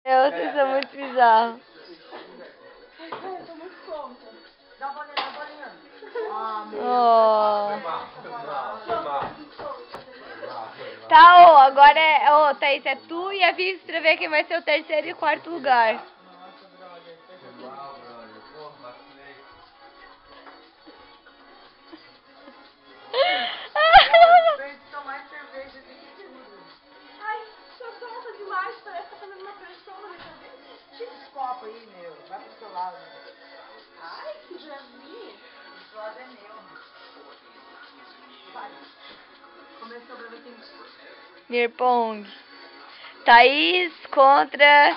Vocês são muito bizarros. Eu tô muito pronta. Dá uma bolinha, dá uma bolinha. Ah, meu. Tá, ô, agora é... Ô, Thaís, é tu e a Vivi pra ver quem vai ser o terceiro e o quarto lugar. Nossa, brother. Foi mal, brother. Porra, vacilei. Perdi tomar cerveja de tudo. Ai, tô tonta demais. Parece que tá fazendo uma pressão na minha cabeça. Tira esse copo aí, meu. Vai pro seu lado. Ai, que bravinho. Esse lado é meu. Vai. Começou pra ver quem... Mirpong. Thaís contra...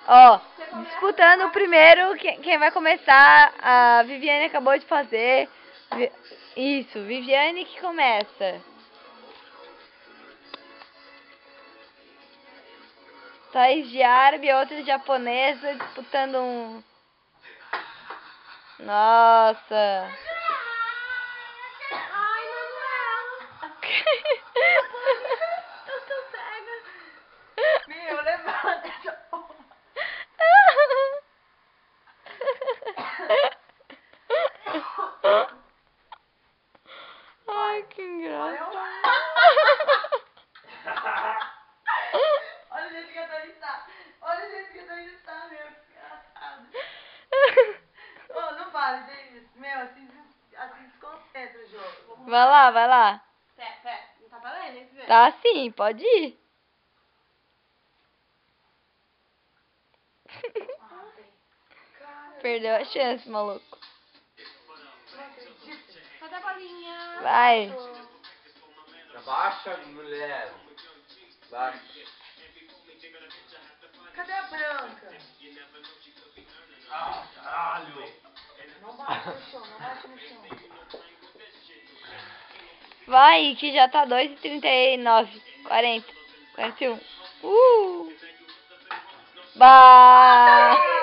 Ó, disputando o primeiro, quem vai começar, a Viviane acabou de fazer. Isso, Viviane que começa. Thaís de árabe, outra de japonesa, disputando um... Nossa. Ai, Manuela. Eu tô cega. Meu, levanta essa porra. Ai, que engraçado. Olha o jeito que a Thaís tá. Olha o jeito que a Thaís tá, meu. Que engraçado. Ô, não vale, Davis. Meu, assim desconcentra o jogo. Vai lá, vai lá. Pera. Não tá valendo, hein, Viviane? Tá sim, pode ir. Perdeu a chance, maluco. Cadê a bolinha? Vai. Abaixa, mulher. Baixa. Cadê a branca? Ah, caralho. Não bate no chão, não bate no chão. Vai, que já tá 2h39. 40. 41. Bah!